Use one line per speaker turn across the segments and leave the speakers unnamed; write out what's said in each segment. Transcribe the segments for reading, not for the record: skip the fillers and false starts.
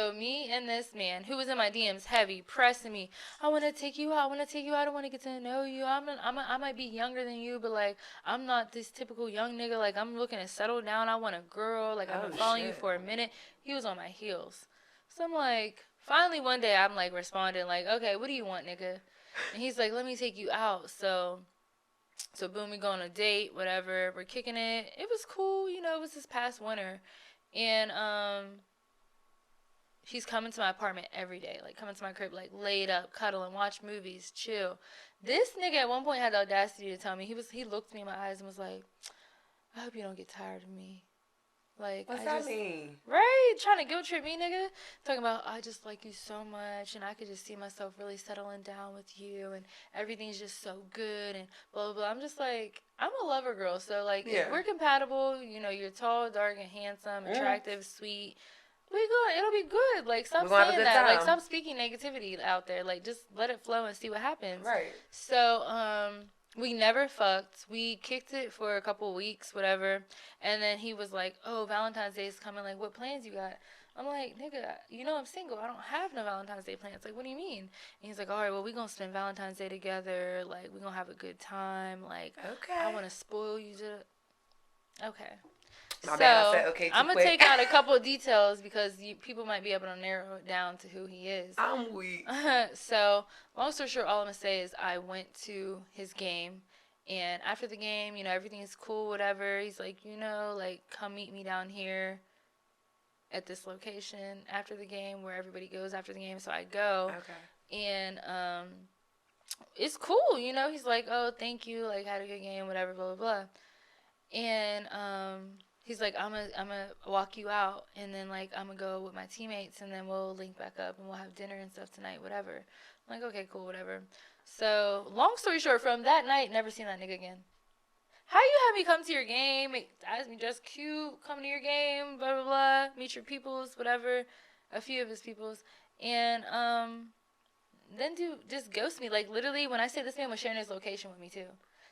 So me and this man who was in my DMs heavy, pressing me. I want to take you out. I want to take you out. I want to get to know you. I might be younger than you, but like I'm not this typical young nigga. Like I'm looking to settle down. I want a girl. Like I've been following you for a minute. He was on my heels. So I'm like, finally one day I'm like responding like, okay, what do you want, nigga? And he's like, let me take you out. So boom, we go on a date, whatever. We're kicking it. It was cool, you know. It was this past winter, and he's coming to my apartment every day, like coming to my crib, like laid up, cuddling, watch movies, chill. This nigga at one point had the audacity to tell me he looked me in my eyes and was like, I hope you don't get tired of me. Like,
what's that mean?
Right? Trying to guilt trip me, nigga. Talking about, I just like you so much, and I could just see myself really settling down with you, and everything's just so good, and blah, blah, blah. I'm just like, I'm a lover girl, so, like, if we're compatible, you know, you're tall, dark, and handsome, attractive, sweet, we good. It'll be good. Like, stop saying that. Like, stop speaking negativity out there. Like, just let it flow and see what happens.
Right.
So, we never fucked. We kicked it for a couple weeks, whatever. And then he was like, oh, Valentine's Day is coming. Like, what plans you got? I'm like, nigga, you know I'm single. I don't have no Valentine's Day plans. Like, what do you mean? And he's like, all right, well, we going to spend Valentine's Day together. Like, we going to have a good time. Like,
okay.
I want to spoil you. Okay.
My bad, I said okay too
I'm going to take out a couple of details because people might be able to narrow it down to who he is.
I'm weak.
So, long story short, all I'm going to say is I went to his game. And after the game, you know, everything's cool, whatever. He's like, you know, like, come meet me down here at this location after the game where everybody goes after the game. So I go.
Okay.
And it's cool, you know. He's like, oh, thank you. Like, had a good game, whatever, blah, blah, blah. And he's like, I'm gonna walk you out, and then, like, I'm gonna go with my teammates, and then we'll link back up, and we'll have dinner and stuff tonight, whatever. I'm like, okay, cool, whatever. So, long story short, from that night, never seen that nigga again. How you have me come to your game, ask me just cute, come to your game, blah, blah, blah, meet your peoples, whatever, a few of his peoples, and then just ghost me. Like, literally, when I say this man was sharing his location with me, too.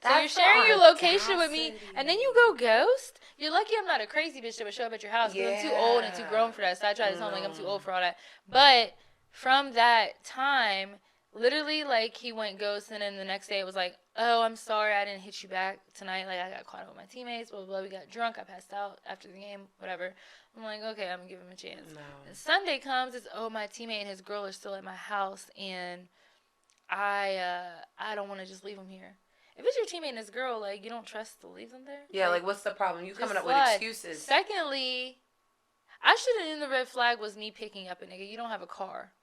So you're sharing your location with me, and then you go ghost? You're lucky I'm not a crazy bitch that would show up at your house, because I'm too old and too grown for that, so I try to tell him, like, I'm too old for all that. But from that time, literally, like, he went ghost, and then the next day it was like, oh, I'm sorry, I didn't hit you back tonight. Like, I got caught up with my teammates, blah, blah, blah. We got drunk. I passed out after the game, whatever. I'm like, okay, I'm going to give him a chance. No. And Sunday comes, it's, oh, my teammate and his girl are still at my house, and I don't want to just leave them here. If it's your teammate and his girl, like, you don't trust to leave them there?
Yeah, like what's the problem? You coming up with excuses.
Secondly, I should have known the red flag was me picking up a nigga. You don't have a car.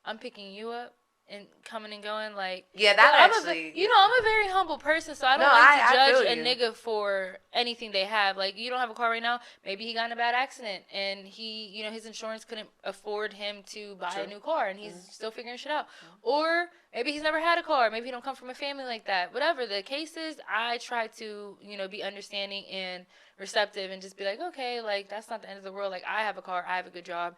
I'm picking you up and coming and going, like...
Yeah, that actually...
I'm a very humble person, so I don't like to judge a nigga for anything they have. Like, you don't have a car right now. Maybe he got in a bad accident, and he, you know, his insurance couldn't afford him to buy a new car, and he's still figuring shit out. Or maybe he's never had a car. Maybe he don't come from a family like that. Whatever the case is, I try to, you know, be understanding and receptive and just be like, okay, like, that's not the end of the world. Like, I have a car. I have a good job.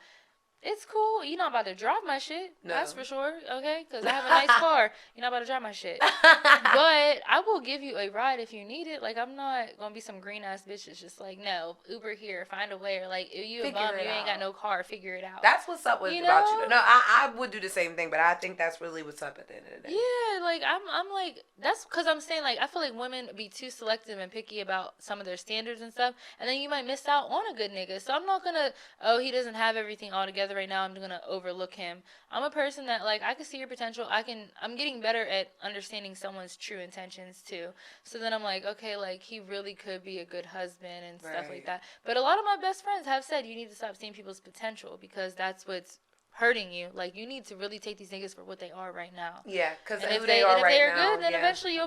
It's cool. You're not about to drive my shit. No. That's for sure. Okay? Because I have a nice car. You're not about to drive my shit. But I will give you a ride if you need it. Like, I'm not going to be some green-ass bitch that's just like, no, Uber here, find a way. Or, like, if you a bum, you ain't got no car, figure it out.
That's what's up with about you. No, I would do the same thing, but I think that's really what's up at the end of the day.
Yeah, like, I'm like, that's because I'm saying, like, I feel like women be too selective and picky about some of their standards and stuff, and then you might miss out on a good nigga. So I'm not going to, oh, he doesn't have everything all together right now, I'm gonna overlook him. I'm a person that, like, I can see your potential. I'm getting better at understanding someone's true intentions too. So then I'm like, okay, like, he really could be a good husband and stuff like that. But a lot of my best friends have said you need to stop seeing people's potential because that's what's hurting you. Like, you need to really take these niggas for what they are right now.
Yeah, because if
they're
now,
good, then eventually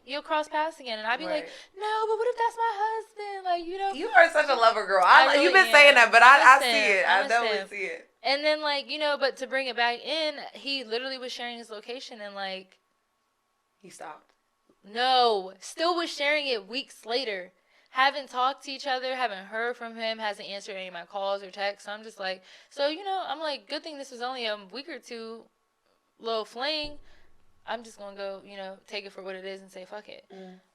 you'll cross paths again. And I'd be like, no, but what if that's my husband? Like, you know.
You are such a lover girl. You've been saying that, but I see it. I definitely see it.
And then, like, you know, but to bring it back in, he literally was sharing his location and, like...
He stopped.
No. Still was sharing it weeks later. Haven't talked to each other. Haven't heard from him. Hasn't answered any of my calls or texts. So I'm just like... So, you know, I'm like, good thing this was only a week or two little fling. I'm just going to go, you know, take it for what it is and say, fuck it.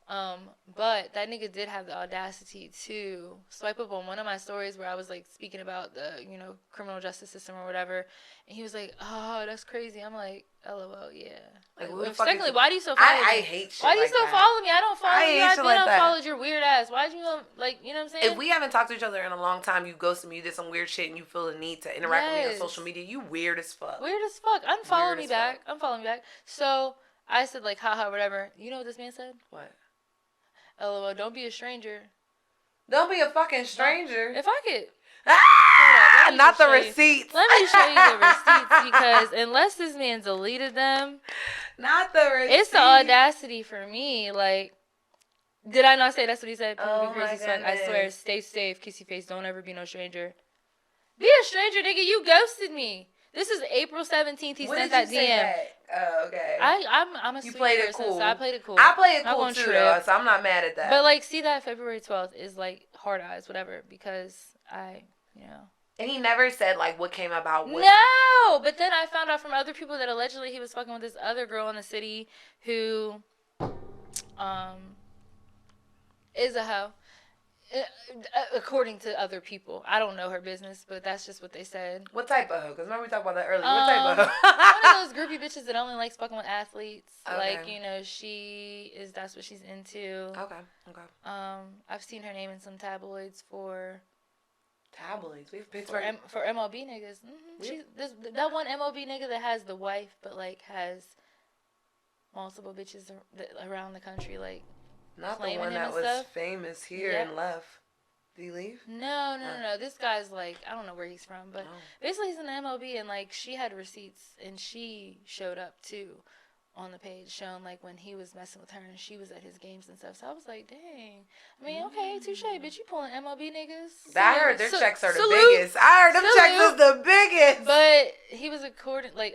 But that nigga did have the audacity to swipe up on one of my stories where I was like speaking about the, criminal justice system or whatever, and he was like, "Oh, that's crazy." I'm like, "LOL, yeah."
Like,
Secondly, why do you still follow me?
I hate shit.
Why do you still follow me? I don't follow you. I've been unfollowed your weird ass. Why'd you you know what I'm saying?
If we haven't talked to each other in a long time, you ghosted me, you did some weird shit, and you feel the need to interact with me on social media, you weird as fuck.
Weird as fuck. Unfollow me back. Unfollow me back. So I said like, haha, whatever. You know what this man said?
What?
LOL, don't be a stranger.
Don't be a fucking stranger.
If I could.
Not the receipts.
Let me show you the receipts because unless this man deleted them,
not the receipts.
It's the audacity for me. Like, did I not say that's what he said?
Oh my goodness.
I swear, stay safe, kissy face. Don't ever be no stranger. Be a stranger, nigga. You ghosted me. This is April 17th. He sent that DM.
That? Oh, okay.
I'm a
you
sweet
played
person,
it cool.
So I played it cool.
I played it cool too, though, so I'm not mad at that.
But like, see that February 12th is like hard eyes, whatever, because
And he never said like what came about.
No, but then I found out from other people that allegedly he was fucking with this other girl in the city who, is a hoe. According to other people. I don't know her business, but that's just what they said.
What type of hoe? Because remember we talked about that earlier. What type of
hoe? One of those groupie bitches that only likes fucking with athletes.
Okay.
Like, that's what she's into.
Okay.
I've seen her name in some tabloids for...
Tabloids? We have Pittsburgh.
For MLB niggas. Mm-hmm. That one MLB nigga that has the wife, but, like, has multiple bitches around the country, like...
Not the one that was famous here and left. Did he leave?
No. This guy's like, I don't know where he's from, but basically he's in the MLB, and like she had receipts, and she showed up too on the page showing like when he was messing with her and she was at his games and stuff. So I was like, dang. I mean, okay, touche, bitch, you pulling MLB niggas.
I heard their checks are the biggest. I heard them checks is the biggest.
But he was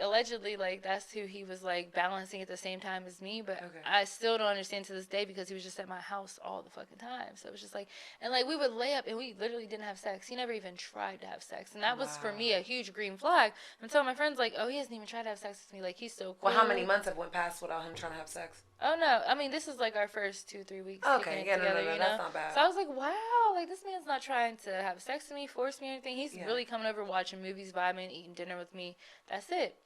allegedly, like, that's who he was like balancing at the same time as me. But I still don't understand to this day because he was just at my house all the fucking time. So it was just like, and like we would lay up and we literally didn't have sex. He never even tried to have sex. And that was for me a huge green flag. I'm telling my friends like, oh, he hasn't even tried to have sex with me. Like, he's so cool.
Well, how many months have went past without him trying to have sex?
Oh, no. I mean, this is like our first 2-3 weeks.
Okay, yeah, no, that's not bad.
So I was like, wow, like this man's not trying to have sex with me, force me or anything. He's really coming over, watching movies, vibing, eating dinner with me. That's it.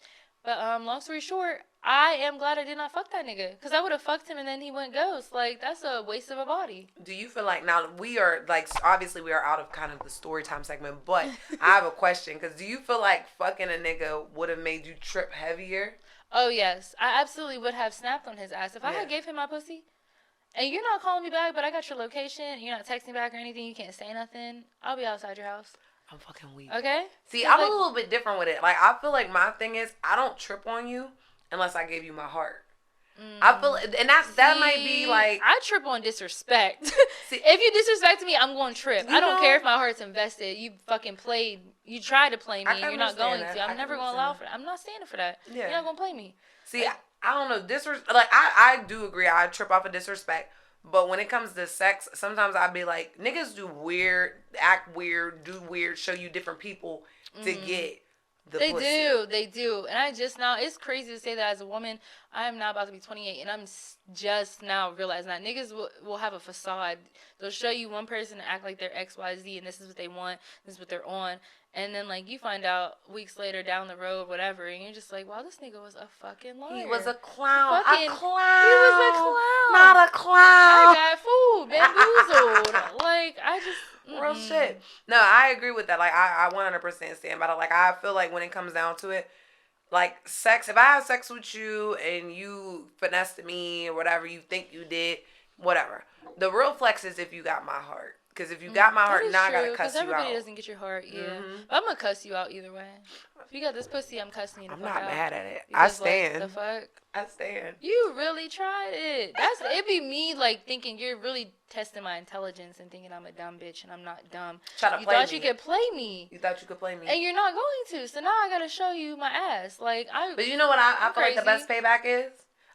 But long story short, I am glad I did not fuck that nigga. Because I would have fucked him and then he went ghost. Like, that's a waste of a body.
Do you feel like, now we are, like, obviously we are out of kind of the story time segment, but I have a question. Because do you feel like fucking a nigga would have made you trip heavier?
Oh, yes. I absolutely would have snapped on his ass. If I had gave him my pussy, and you're not calling me back, but I got your location, you're not texting back or anything, you can't say nothing, I'll be outside your house.
I'm fucking weak.
Okay?
See, I'm a little bit different with it. Like, I feel like my thing is, I don't trip on you unless I gave you my heart. I feel, and that might be like,
I trip on disrespect. See, if you disrespect me, I'm going to trip. I don't care if my heart's invested. You fucking played. You tried to play me. You're not going to. I'm never going to allow for that. I'm not standing for that. Yeah. You're not going to play me.
See, I don't know. Like, I do agree. I trip off of disrespect. But when it comes to sex, sometimes I'd be like, niggas do weird, act weird, do weird, show you different people to get the pussy.
They do. And I just now, it's crazy to say that as a woman. I am now about to be 28, and I'm just now realizing that niggas will have a facade. They'll show you one person and act like they're XYZ, and this is what they want, this is what they're on. And then, like, you find out weeks later down the road, whatever, and you're just like, wow, this nigga was a fucking liar.
He was a clown.
He was a clown.
Not a clown.
I got fooled, bamboozled. Like, I just...
Real shit. No, I agree with that. Like, I 100% stand by it. Like, I feel like when it comes down to it, like, sex, if I have sex with you and you finessed me or whatever you think you did, whatever. The real flex is if you got my heart. Because if you got my heart, now I got to cuss you out.
Everybody doesn't get your heart, yeah. Mm-hmm. But I'm going to cuss you out either way. If you got this pussy, I'm cussing you the fuck out.
I'm not mad at it. I stand.
Like, the fuck?
I stand.
You really tried it. It'd be me, like, thinking you're really testing my intelligence and thinking I'm a dumb bitch and I'm not dumb.
You thought
you could play me.
You thought you could play me.
And you're not going to. So now I got to show you my ass.
But you know what I feel like the best payback is?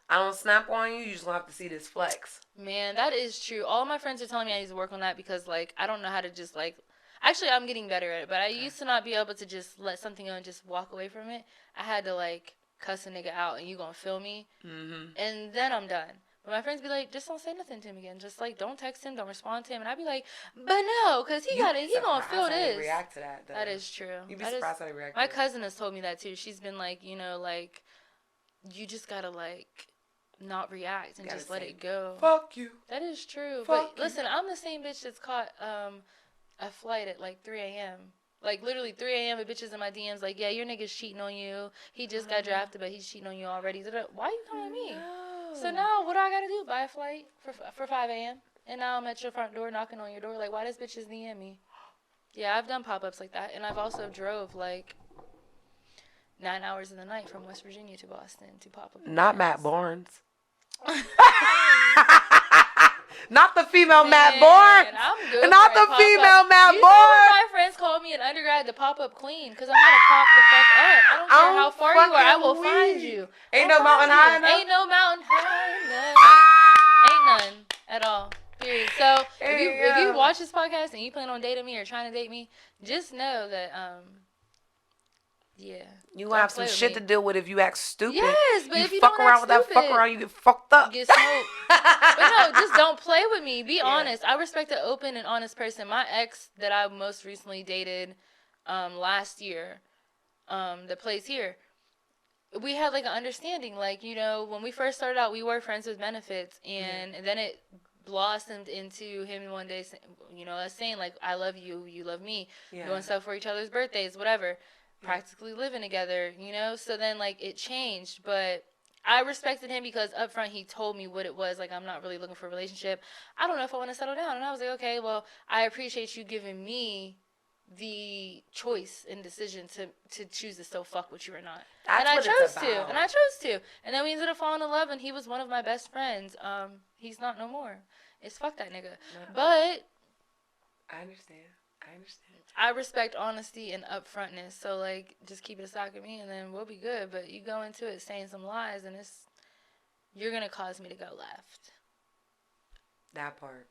I don't snap on you. You just gonna have to see this flex.
Man, that is true. All my friends are telling me I need to work on that because, like, I don't know how to just, like... Actually, I'm getting better at it, but I used to not be able to just let something go and just walk away from it. I had to, like, cuss a nigga out and you gonna feel me. Mm-hmm. And then I'm done. But my friends be like, just don't say nothing to him again. Just like don't text him, don't respond to him. And I'd be like, but no, cause he gonna feel this.
React to that. Though.
That is true.
You'd be surprised how they react.
My cousin has told me that too. She's been like, like, you just gotta like not react and just let it go.
Fuck you.
That is true.
Fuck
but listen, I'm the same bitch that's caught a flight at like 3 a.m. Like literally 3 a.m. with bitches in my DMs like, yeah, your nigga's cheating on you. He just got drafted, but he's cheating on you already. Why you coming at me? No. So now what do I gotta do? Buy a flight for 5 a.m. and now I'm at your front door knocking on your door like, why this bitch is DM me? Yeah, I've done pop-ups like that, and I've also drove like 9 hours in the night from West Virginia to Boston to pop up.
Not Matt Barnes. Not the female Matt Barnes.
I'm good.
Not the female Matt Barnes.
My friends called me an undergrad, the pop-up queen, because I'm gonna pop the fuck up. I don't care how far you are. I will find you.
Ain't no mountain high enough.
Ain't no mountain high enough. Ain't none at all. Period. So if you watch this podcast and you plan on dating me or trying to date me, just know that yeah.
You gonna have some shit to deal with if you act stupid.
Yes, but if you
fuck
don't
around
act
with that
stupid,
fuck around, you get fucked up.
Get smoked. But no, just don't play with me. Be honest. I respect an open and honest person. My ex that I most recently dated last year, that plays here, we had like an understanding. Like, when we first started out, we were friends with benefits, and then it blossomed into him one day, us saying like, I love you, you love me, doing stuff for each other's birthdays, whatever. Practically living together, so then like it changed, but I respected him because up front he told me what it was. Like, I'm not really looking for a relationship. I don't know if I want to settle down. And I was like, okay, well, I appreciate you giving me the choice and decision to choose to still fuck with you or not. And I chose to. And then we ended up falling in love, and he was one of my best friends. He's not no more. It's fuck that nigga. No. But
I understand.
I respect honesty and upfrontness. So, like, just keep it a stock of me, and then we'll be good. But you go into it saying some lies, and you're going to cause me to go left.
That part.